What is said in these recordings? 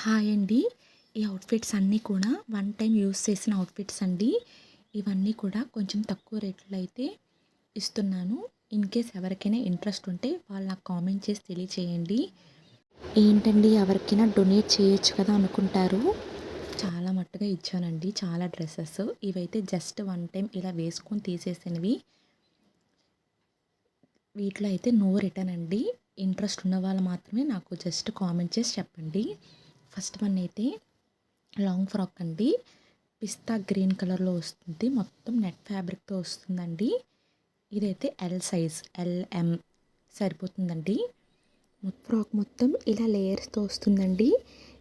Hi అండి. ఈ outfits అన్నీ కూడా వన్ టైమ్ యూజ్ చేసిన అవుట్‌ఫిట్స్ అండి. ఇవన్నీ కూడా కొంచెం తక్కువ రేట్‌లో అయితే ఇస్తున్నాను. ఇన్ కేస్ ఎవరికైనా ఇంట్రెస్ట్ ఉంటే వాళ్ళు నాకు కామెంట్ చేసి తెలియచేయండి. ఏంటండి ఎవరికైనా డొనేట్ చేయొచ్చు కదా అనుకుంటారు. చాలా మట్టుగా ఇచ్చానండి. చాలా డ్రెసెస్. ఇవైతే జస్ట్ వన్ టైమ్ ఇలా వేసుకొని తీసేసినవి. వీటిలో అయితే నో రిటర్న్ అండి. ఇంట్రెస్ట్ ఉన్న వాళ్ళు మాత్రమే నాకు జస్ట్ కామెంట్ చేసి చెప్పండి. ఫస్ట్ వన్ అయితే లాంగ్ ఫ్రాక్ అండి. పిస్తా గ్రీన్ కలర్‌లో వస్తుంది. మొత్తం నెట్ ఫ్యాబ్రిక్‌తో వస్తుందండి. ఇదైతే ఎల్ సైజ్, ఎల్‌ఎం సరిపోతుందండి. ఫ్రాక్ మొత్తం ఇలా లేయర్స్‌తో వస్తుందండి.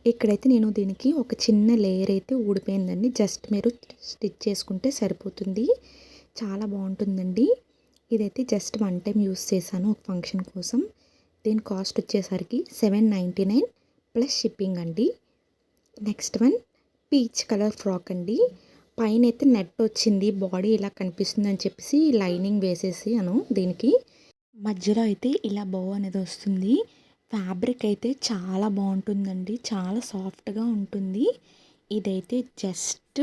ఇక్కడైతే నేను దీనికి ఒక చిన్న లేయర్ అయితే ఊడిపోయిందండి. జస్ట్ మీరు స్టిచ్ చేసుకుంటే సరిపోతుంది. చాలా బాగుంటుందండి. ఇదైతే జస్ట్ వన్ టైమ్ యూస్ చేశాను ఒక ఫంక్షన్ కోసం. దీని కాస్ట్ వచ్చేసరికి 799 ప్లస్ షిప్పింగ్ అండి. Next one peach colour frock అండి. పైన అయితే నెట్ వచ్చింది, బాడీ ఇలా కనిపిస్తుంది అని చెప్పేసి లైనింగ్ వేసేసాను దీనికి. మధ్యలో అయితే ఇలా బౌ అనేది వస్తుంది. ఫ్యాబ్రిక్ అయితే చాలా బాగుంటుందండి. చాలా సాఫ్ట్గా ఉంటుంది. ఇదైతే జస్ట్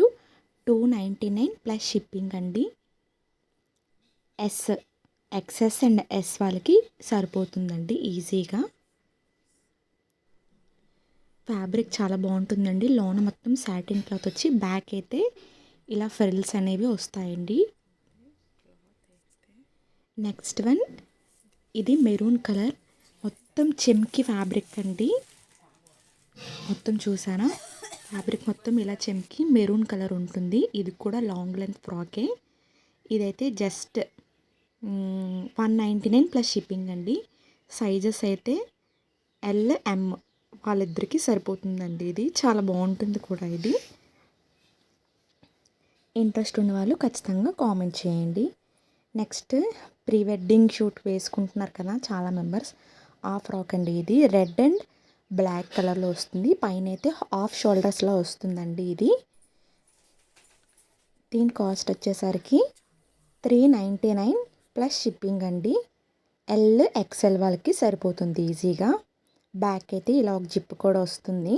299 ప్లస్ షిప్పింగ్ అండి. ఎక్స్ఎస్ అండ్ ఎస్ వాళ్ళకి సరిపోతుందండి ఈజీగా. ఫ్యాబ్రిక్ చాలా బాగుంటుందండి. లోన మొత్తం సాటిన్ క్లాత్ వచ్చి బ్యాక్ అయితే ఇలా ఫ్రిల్స్ అనేవి వస్తాయండి. నెక్స్ట్ వన్ ఇది మెరూన్ కలర్ మొత్తం చెమ్కి ఫ్యాబ్రిక్ అండి. మొత్తం చూసారా, ఫ్యాబ్రిక్ మొత్తం ఇలా చెమ్కి మెరూన్ కలర్ ఉంటుంది. ఇది కూడా లాంగ్ లెంత్ ఫ్రాకే. ఇదైతే జస్ట్ 199 ప్లస్ షిప్పింగ్ అండి. సైజెస్ అయితే ఎల్-ఎం వాళ్ళిద్దరికీ సరిపోతుందండి. ఇది చాలా బాగుంటుంది కూడా. ఇది ఇంట్రెస్ట్ ఉన్న వాళ్ళు ఖచ్చితంగా కామెంట్ చేయండి. నెక్స్ట్ ప్రీ వెడ్డింగ్ షూట్ వేసుకుంటున్నారు కదా చాలా మెంబర్స్, ఆ ఫ్రాక్ అండి. ఇది రెడ్ అండ్ బ్లాక్ కలర్లో వస్తుంది. పైన అయితే హాఫ్ షోల్డర్స్లో వస్తుందండి. ఇది దీని కాస్ట్ వచ్చేసరికి 399 ప్లస్ షిప్పింగ్ అండి. ఎల్ ఎక్స్ఎల్ వాళ్ళకి సరిపోతుంది ఈజీగా. బ్యాక్ అయితే ఇలా ఒక జిప్ కూడా వస్తుంది.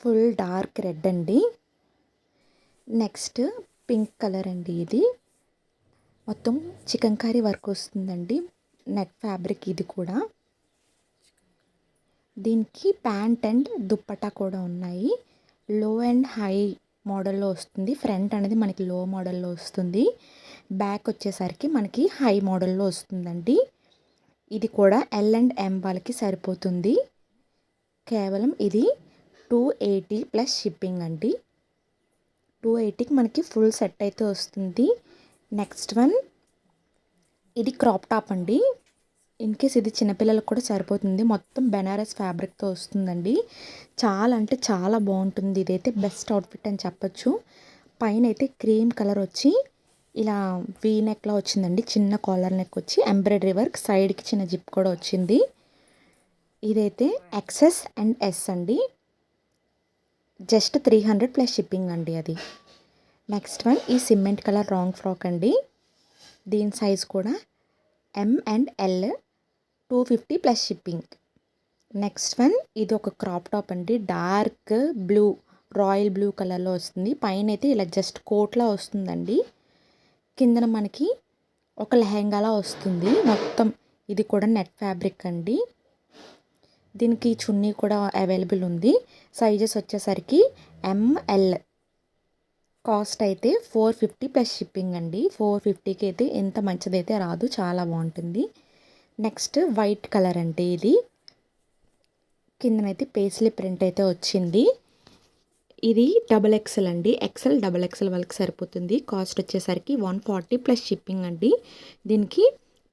ఫుల్ డార్క్ రెడ్ అండి. నెక్స్ట్ పింక్ కలర్ అండి. ఇది మొత్తం చికన్కారీ వర్క్ వస్తుందండి. నెట్ ఫ్యాబ్రిక్ ఇది కూడా. దీనికి ప్యాంట్ అండ్ దుప్పటా కూడా ఉన్నాయి. లో అండ్ హై మోడల్లో వస్తుంది. ఫ్రంట్ అనేది మనకి లో మోడల్లో వస్తుంది. బ్యాక్ వచ్చేసరికి మనకి హై మోడల్లో వస్తుందండి. ఇది కూడా ఎల్ అండ్ ఎం వాళ్ళకి సరిపోతుంది. కేవలం ఇది 280 ప్లస్ షిప్పింగ్ అండి. 280కి మనకి ఫుల్ సెట్ అయితే వస్తుంది. నెక్స్ట్ వన్ ఇది క్రాప్ టాప్ అండి. ఇన్ కేస్ ఇది చిన్నపిల్లలకు కూడా సరిపోతుంది. మొత్తం బెనారస్ ఫ్యాబ్రిక్తో వస్తుందండి. చాలా అంటే చాలా బాగుంటుంది. ఇదైతే బెస్ట్ అవుట్ఫిట్ అని చెప్పొచ్చు. పైన అయితే క్రీమ్ కలర్ వచ్చి ఇలా వీ నెక్లా వచ్చిందండి. చిన్న కాలర్ నెక్ వచ్చి ఎంబ్రాయిడరీ వర్క్, సైడ్కి చిన్న జిప్ కూడా వచ్చింది. ఇదైతే ఎక్స్ఎస్ అండ్ ఎస్ అండి. జస్ట్ 300 ప్లస్ షిప్పింగ్ అండి అది. నెక్స్ట్ వన్ ఈ సిమెంట్ కలర్ రాంగ్ ఫ్రాక్ అండి. దీని సైజ్ కూడా M and L, 250 plus shipping. Next one ఇది ఒక క్రాప్ టాప్ అండి. డార్క్ బ్లూ, రాయల్ బ్లూ కలర్లో వస్తుంది. పైన అయితే ఇలా జస్ట్ కోట్లా వస్తుందండి. కిందన మనకి ఒక లెహెంగాలా వస్తుంది మొత్తం. ఇది కూడా నెట్ ఫ్యాబ్రిక్ అండి. దీనికి చున్నీ కూడా అవైలబుల్ ఉంది. సైజెస్ వచ్చేసరికి ఎంఎల్. కాస్ట్ అయితే 450 ప్లస్ షిప్పింగ్ అండి. 450కి అయితే ఎంత మంచిదైతే రాదు, చాలా బాగుంటుంది. నెక్స్ట్ వైట్ కలర్ అంటే ఇది కిందనైతే పేస్లీ ప్రింట్ అయితే వచ్చింది. ఇది డబల్ ఎక్సెల్ అండి. ఎక్సెల్ డబల్ ఎక్సెల్ వాళ్ళకి సరిపోతుంది. కాస్ట్ వచ్చేసరికి 140 ప్లస్ షిప్పింగ్ అండి. దీనికి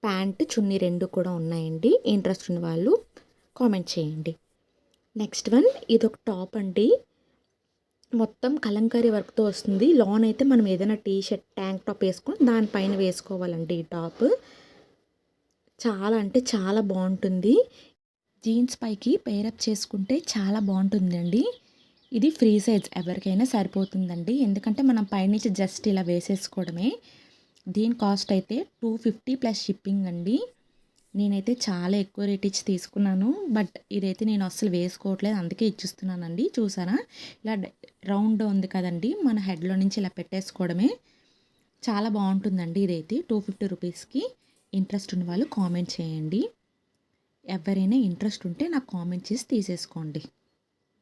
ప్యాంట్ చున్నీ రెండు కూడా ఉన్నాయండి. ఇంట్రెస్ట్ ఉన్న వాళ్ళు కామెంట్ చేయండి. నెక్స్ట్ వన్ ఇది ఒక టాప్ అండి. మొత్తం కలంకారీ వర్క్తో వస్తుంది. లాన్ అయితే మనం ఏదైనా టీ షర్ట్, ట్యాంక్ టాప్ వేసుకొని దానిపైన వేసుకోవాలండి ఈ టాప్. చాలా అంటే చాలా బాగుంటుంది. జీన్స్ పైకి పేరప్ చేసుకుంటే చాలా బాగుంటుందండి. ఇది ఫ్రీ సైజ్ ఎవరికైనా సరిపోతుందండి. ఎందుకంటే మనం పైనుంచి జస్ట్ ఇలా వేసేసుకోవడమే. దీని కాస్ట్ అయితే 250 ప్లస్ షిప్పింగ్ అండి. నేనైతే చాలా ఎక్కువ రేట్ ఇచ్చి తీసుకున్నాను. బట్ ఇదైతే నేను అస్సలు వేసుకోవట్లేదు. అందుకే ఇచ్చిస్తున్నానండి. చూసారా? ఇలా రౌండ్ ఉంది కదండీ! మన హెడ్‌లో నుంచి ఇలా పెట్టేసుకోవడమే. చాలా బావుంటుందండి ఇదైతే. 250 రూపీస్‌కి. ఇంట్రెస్ట్ ఉన్న వాళ్ళు కామెంట్ చేయండి. ఎవరైనా ఇంట్రెస్ట్ ఉంటే నాకు కామెంట్ చేసి తీసేసుకోండి.